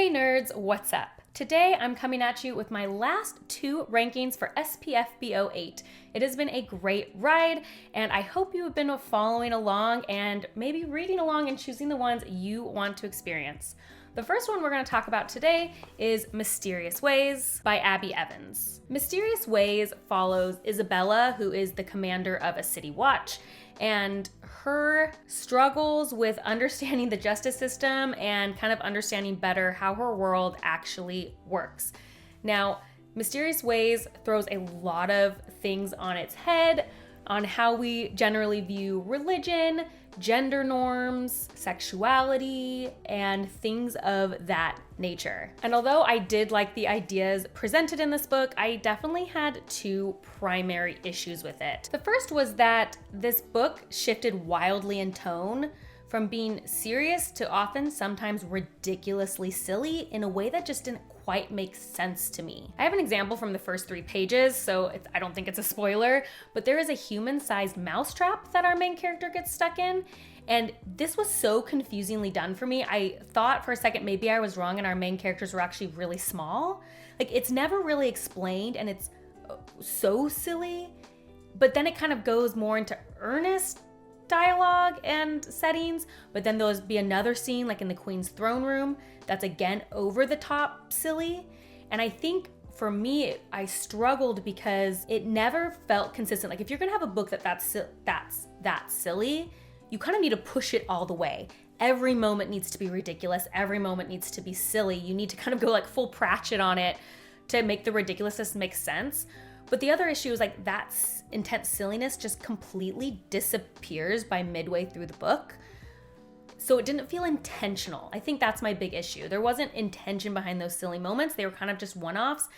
Hey nerds, what's up? Today I'm coming at you with my last two rankings for SPFBO 8. It has been a great ride, and I hope you have been following along and maybe reading along and choosing the ones you want to experience. The first one we're going to talk about today is Mysterious Ways by Abbie Evans. Mysterious Ways follows Isabella, who is the commander of a city watch, and her struggles with understanding the justice system and kind of understanding better how her world actually works. Now, Mysterious Ways throws a lot of things on its head on how we generally view religion, gender norms, sexuality, and things of that nature. And although I did like the ideas presented in this book, I definitely had two primary issues with it. The first was that this book shifted wildly in tone from being serious to often sometimes ridiculously silly in a way that just didn't quite make sense to me. I have an example from the first 3 pages, so I don't think it's a spoiler, but there is a human-sized mousetrap that our main character gets stuck in, and this was so confusingly done for me. I thought for a second maybe I was wrong and our main characters were actually really small. Like, it's never really explained and it's so silly, but then it kind of goes more into earnest dialogue and settings, but then there'll be another scene like in the Queen's throne room that's again over the top silly. And I think for me, I struggled because it never felt consistent. Like, if you're gonna have a book that's that silly, you kind of need to push it all the way. Every moment needs to be ridiculous. Every moment needs to be silly. You need to kind of go like full Pratchett on it to make the ridiculousness make sense. But the other issue is like that intense silliness just completely disappears by midway through the book. So it didn't feel intentional. I think that's my big issue. There wasn't intention behind those silly moments. They were kind of just one-offs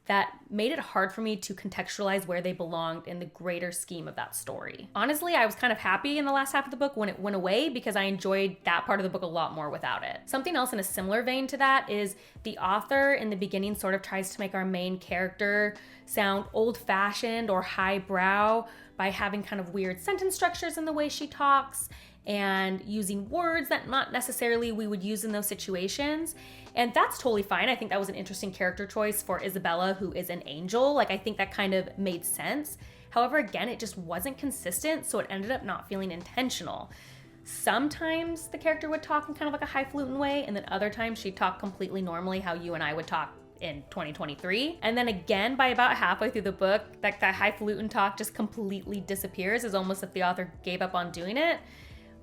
that made it hard for me to contextualize where they belonged in the greater scheme of that story. Honestly, I was kind of happy in the last half of the book when it went away because I enjoyed that part of the book a lot more without it. Something else in a similar vein to that is the author in the beginning sort of tries to make our main character sound old-fashioned or highbrow by having kind of weird sentence structures in the way she talks and using words that not necessarily we would use in those situations. And that's totally fine. I think that was an interesting character choice for Isabella, who is an angel. Like, I think that kind of made sense. However, again, it just wasn't consistent, so it ended up not feeling intentional. Sometimes the character would talk in kind of like a highfalutin way, and then other times she'd talk completely normally how you and I would talk in 2023. And then again, by about halfway through the book, that highfalutin talk just completely disappears. It's almost if the author gave up on doing it,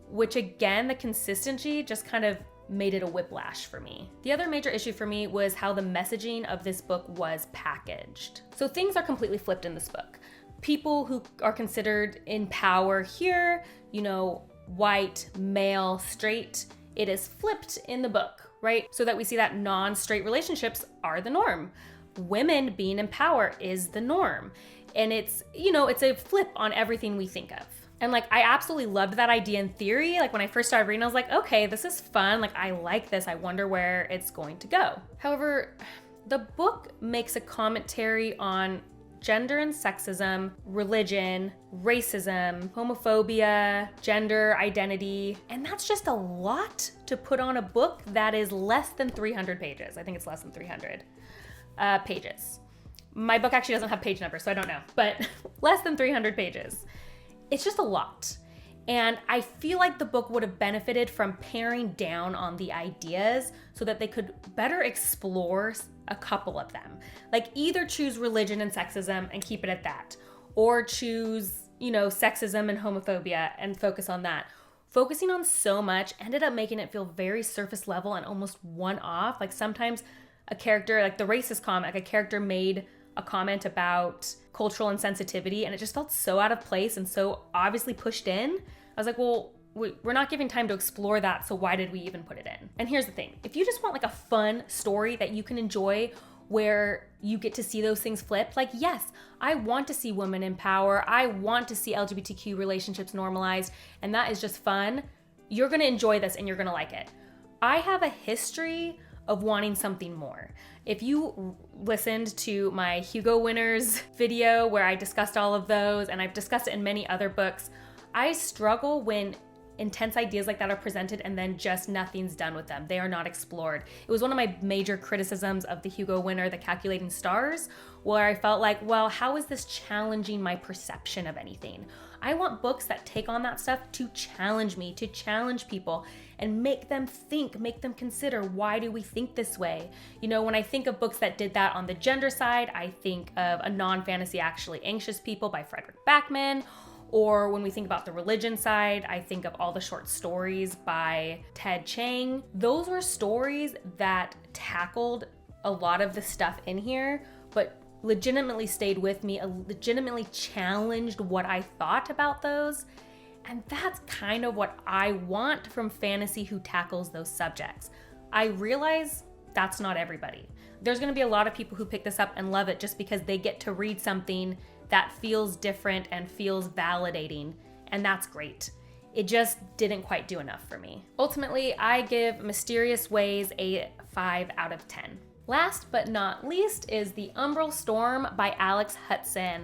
which again, the consistency just kind of made it a whiplash for me. The other major issue for me was how the messaging of this book was packaged. So things are completely flipped in this book. People who are considered in power here, you know, white, male, straight, it is flipped in the book, right? So that we see that non-straight relationships are the norm. Women being in power is the norm. And it's, you know, it's a flip on everything we think of. And like, I absolutely loved that idea in theory. Like, when I first started reading, I was like, okay, this is fun. Like, I like this. I wonder where it's going to go. However, the book makes a commentary on gender and sexism, religion, racism, homophobia, gender identity. And that's just a lot to put on a book that is less than 300 pages. I think it's less than 300 pages. My book actually doesn't have page numbers, so I don't know, but less than 300 pages. It's just a lot. And I feel like the book would have benefited from paring down on the ideas so that they could better explore a couple of them. Like, either choose religion and sexism and keep it at that, or choose, you know, sexism and homophobia and focus on that. Focusing on so much ended up making it feel very surface level and almost one-off. Like, sometimes a character, like the racist comment, like a character made a comment about cultural insensitivity and it just felt so out of place and so obviously pushed in. I was like, well, we're not giving time to explore that, so why did we even put it in? And here's the thing. If you just want like a fun story that you can enjoy where you get to see those things flipped, like, yes, I want to see women in power. I want to see LGBTQ relationships normalized, and that is just fun. You're gonna enjoy this and you're gonna like it. I have a history of wanting something more. If you listened to my Hugo winners video where I discussed all of those, and I've discussed it in many other books, I struggle when intense ideas like that are presented and then just nothing's done with them. They are not explored. It was one of my major criticisms of the Hugo winner, The Calculating Stars, where I felt like, well, how is this challenging my perception of anything? I want books that take on that stuff to challenge me, to challenge people and make them think, make them consider, why do we think this way? You know, when I think of books that did that on the gender side, I think of A Non-Fantasy Actually Anxious People by Frederick Backman. Or when we think about the religion side, I think of all the short stories by Ted Chiang. Those were stories that tackled a lot of the stuff in here, but legitimately stayed with me, legitimately challenged what I thought about those. And that's kind of what I want from fantasy who tackles those subjects. I realize that's not everybody. There's gonna be a lot of people who pick this up and love it just because they get to read something that feels different and feels validating, and that's great. It just didn't quite do enough for me. Ultimately, I give Mysterious Ways a 5 out of 10. Last but not least is The Umbral Storm by Alec Hutson.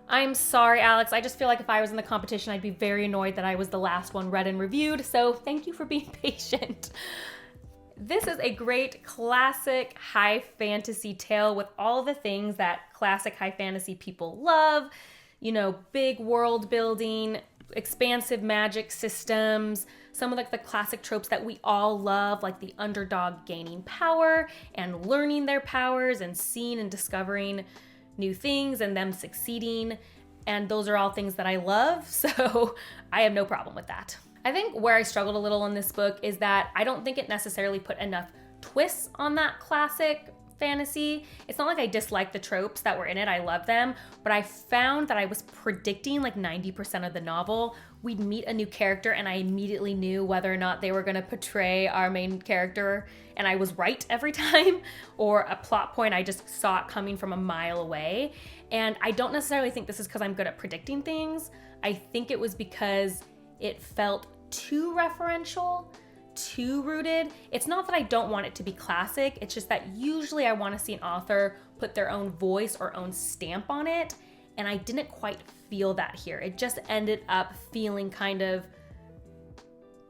I'm sorry, Alex. I just feel like if I was in the competition, I'd be very annoyed that I was the last one read and reviewed, so thank you for being patient. This is a great classic high fantasy tale with all the things that classic high fantasy people love. You know, big world building, expansive magic systems, some of like the classic tropes that we all love, like the underdog gaining power and learning their powers and seeing and discovering new things and them succeeding. And those are all things that I love, so I have no problem with that. I think where I struggled a little in this book is that I don't think it necessarily put enough twists on that classic fantasy. It's not like I dislike the tropes that were in it, I love them, but I found that I was predicting like 90% of the novel. We'd meet a new character and I immediately knew whether or not they were gonna portray our main character, and I was right every time, or a plot point I just saw it coming from a mile away. And I don't necessarily think this is because I'm good at predicting things. I think it was because it felt too referential, too rooted. It's not that I don't want it to be classic, it's just that usually I want to see an author put their own voice or own stamp on it, and I didn't quite feel that here. It just ended up feeling kind of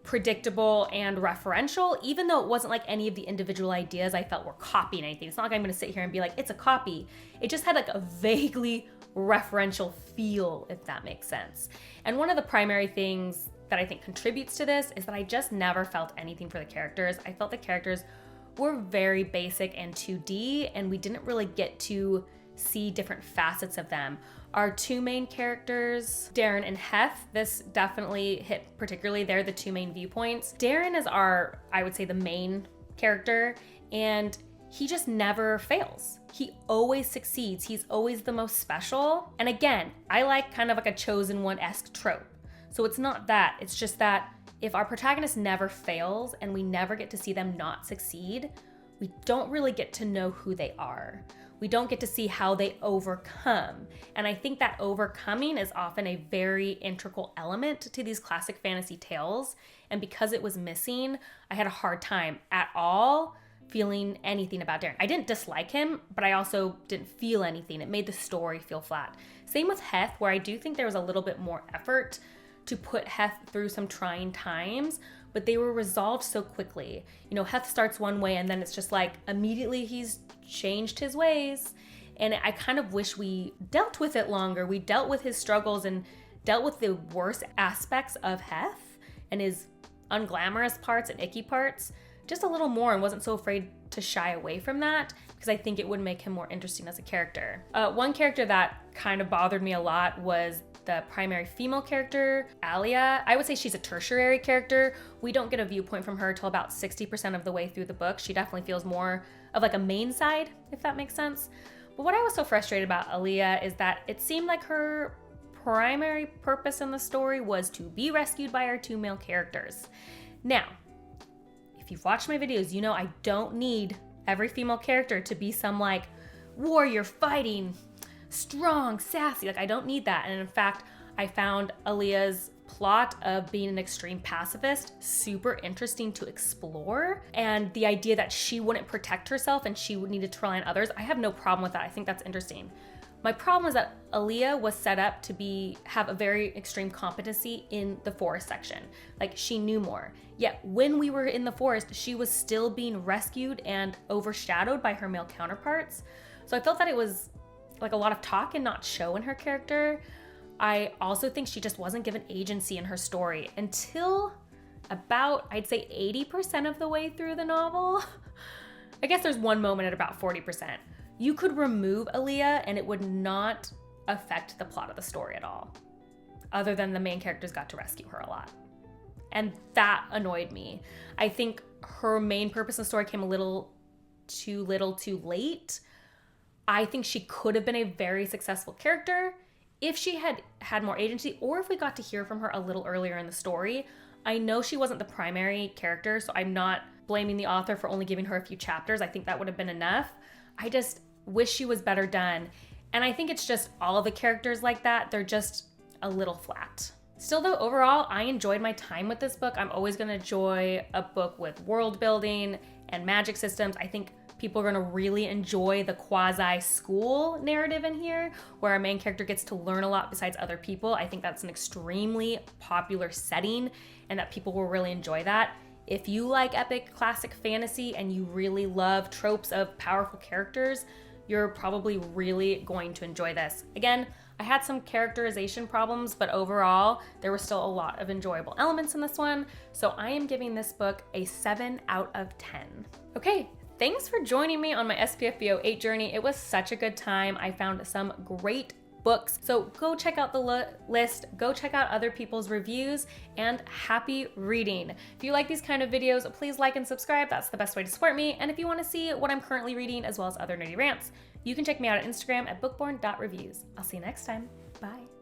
predictable and referential, even though it wasn't like any of the individual ideas I felt were copying anything. It's not like I'm going to sit here and be like, it's a copy. It just had like a vaguely referential feel, if that makes sense. And one of the primary things that I think contributes to this is that I just never felt anything for the characters. I felt the characters were very basic and 2D, and we didn't really get to see different facets of them. Our two main characters, Darren and Heth, this definitely hit particularly. They're the two main viewpoints. Darren is our, I would say, the main character, and he just never fails. He always succeeds. He's always the most special. And again, I like kind of like a chosen one-esque trope. So it's not that, it's just that if our protagonist never fails and we never get to see them not succeed, we don't really get to know who they are. We don't get to see how they overcome. And I think that overcoming is often a very integral element to these classic fantasy tales. And because it was missing, I had a hard time at all feeling anything about Darren. I didn't dislike him, but I also didn't feel anything. It made the story feel flat. Same with Heth, where I do think there was a little bit more effort to put Heth through some trying times, but they were resolved so quickly. You know, Heth starts one way and then it's just like immediately he's changed his ways. And I kind of wish we dealt with it longer. We dealt with his struggles and dealt with the worst aspects of Heth and his unglamorous parts and icky parts just a little more, and wasn't so afraid to shy away from that, because I think it would make him more interesting as a character. One character that kind of bothered me a lot was the primary female character, Alia. I would say she's a tertiary character. We don't get a viewpoint from her till about 60% of the way through the book. She definitely feels more of like a main side, if that makes sense. But what I was so frustrated about Alia is that it seemed like her primary purpose in the story was to be rescued by our two male characters. Now, if you've watched my videos, you know I don't need every female character to be some like warrior fighting, strong, sassy. Like I don't need that. And in fact, I found Alia's plot of being an extreme pacifist super interesting to explore. And the idea that she wouldn't protect herself and she would need to rely on others, I have no problem with that. I think that's interesting. My problem is that Aaliyah was set up to have a very extreme competency in the forest section. Like, she knew more. Yet when we were in the forest, she was still being rescued and overshadowed by her male counterparts. So I felt that it was like a lot of talk and not show in her character. I also think she just wasn't given agency in her story until about, I'd say 80% of the way through the novel. I guess there's one moment at about 40%. You could remove Aaliyah and it would not affect the plot of the story at all, other than the main characters got to rescue her a lot. And that annoyed me. I think her main purpose in the story came a little too late. I think she could have been a very successful character if she had had more agency, or if we got to hear from her a little earlier in the story. I know she wasn't the primary character, so I'm not blaming the author for only giving her a few chapters. I think that would have been enough. I just wish she was better done. And I think it's just all of the characters like that. They're just a little flat. Still though, overall, I enjoyed my time with this book. I'm always gonna enjoy a book with world building and magic systems. I think people are gonna really enjoy the quasi-school narrative in here, where our main character gets to learn a lot besides other people. I think that's an extremely popular setting and that people will really enjoy that. If you like epic classic fantasy and you really love tropes of powerful characters, you're probably really going to enjoy this. Again, I had some characterization problems, but overall, there were still a lot of enjoyable elements in this one. So I am giving this book a 7 out of 10. Okay, thanks for joining me on my SPFBO 8 journey. It was such a good time. I found some great books. So go check out the list, go check out other people's reviews, and happy reading. If you like these kind of videos, please like and subscribe. That's the best way to support me. And if you want to see what I'm currently reading as well as other nerdy rants, you can check me out on Instagram at bookborn.reviews. I'll see you next time. Bye.